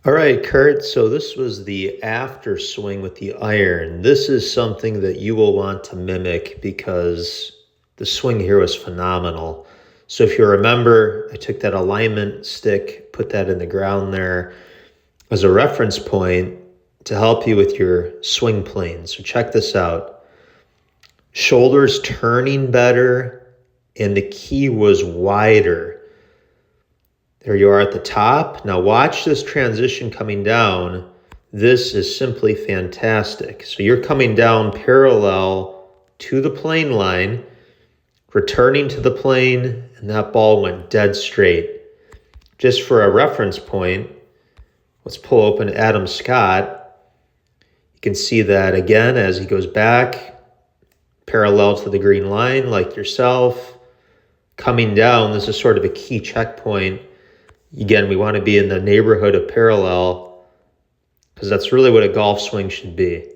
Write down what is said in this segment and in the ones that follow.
All right, Kurt. So this was the after swing with the iron. This is something that you will want to mimic because the swing here was phenomenal. So if you remember, I took that alignment stick, put that in the ground there as a reference point to help you with your swing plane. So check this out. Shoulders turning better, and the key was wider. There you are at the top. Now watch this transition coming down. This is simply fantastic. So you're coming down parallel to the plane line, returning to the plane, and that ball went dead straight. Just for a reference point, let's pull open Adam Scott. You can see that again as he goes back, parallel to the green line like yourself. Coming down, this is sort of a key checkpoint. Again, we want to be in the neighborhood of parallel because that's really what a golf swing should be.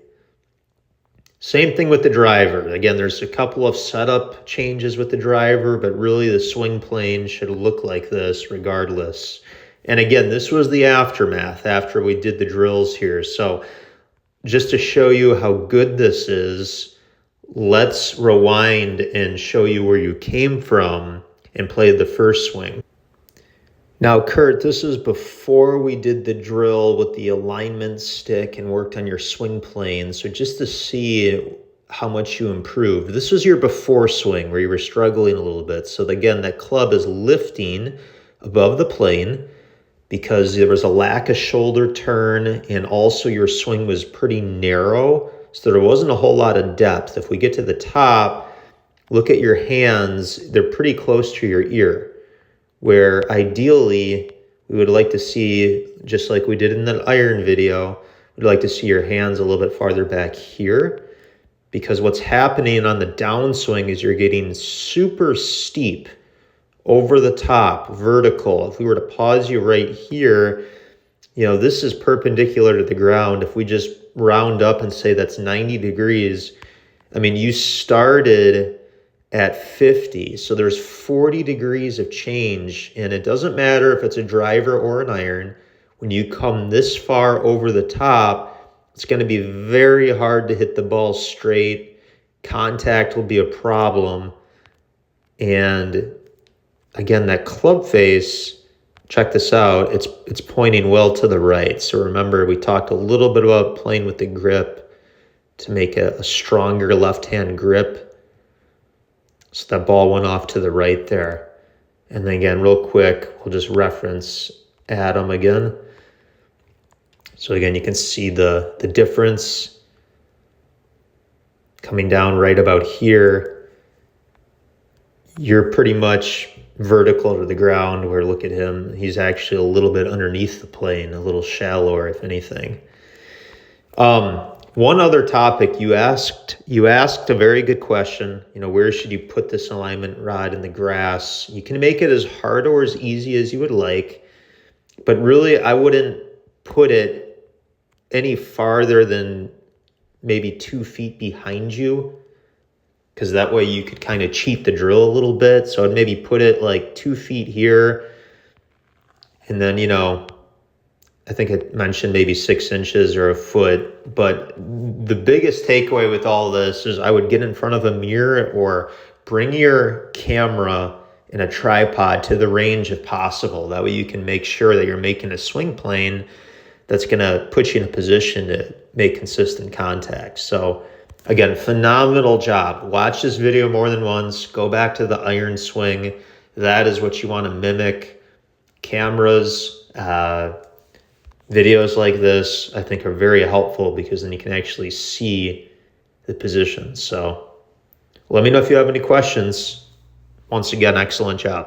Same thing with the driver. Again, there's a couple of setup changes with the driver, but really the swing plane should look like this regardless. And again, this was the aftermath after we did the drills here. So just to show you how good this is, let's rewind and show you where you came from and play the first swing. Now, Kurt, this is before we did the drill with the alignment stick and worked on your swing plane. So just to see how much you improved. This was your before swing where you were struggling a little bit. So again, that club is lifting above the plane because there was a lack of shoulder turn and also your swing was pretty narrow. So there wasn't a whole lot of depth. If we get to the top, look at your hands. They're pretty close to your ear, where ideally we would like to see, just like we did in the iron video, we'd like to see your hands a little bit farther back here, because what's happening on the downswing is you're getting super steep over the top, vertical. If we were to pause you right here, this is perpendicular to the ground. If we just round up and say that's 90 degrees, you started at 50. So there's 40 degrees of change, and it doesn't matter if it's a driver or an iron. When you come this far over the top, it's going to be very hard to hit the ball straight. Contact will be a problem. And again, that club face, check this out, it's pointing well to the right. So remember, we talked a little bit about playing with the grip to make a stronger left-hand grip. So that ball went off to the right there. And then again, real quick, we'll just reference Adam again. So again, you can see the difference coming down right about here. You're pretty much vertical to the ground, where look at him. He's actually a little bit underneath the plane, a little shallower, if anything. One other topic you asked a very good question. Where should you put this alignment rod in the grass? You can make it as hard or as easy as you would like, but really I wouldn't put it any farther than maybe 2 feet behind you, because that way you could kind of cheat the drill a little bit. So I'd maybe put it like 2 feet here, and then, I think it mentioned maybe 6 inches or a foot. But the biggest takeaway with all this is I would get in front of a mirror or bring your camera in a tripod to the range if possible. That way you can make sure that you're making a swing plane that's going to put you in a position to make consistent contact. So again, phenomenal job. Watch this video more than once. Go back to the iron swing. That is what you want to mimic. Cameras, videos like this, I think, are very helpful because then you can actually see the positions. So let me know if you have any questions. Once again, excellent job.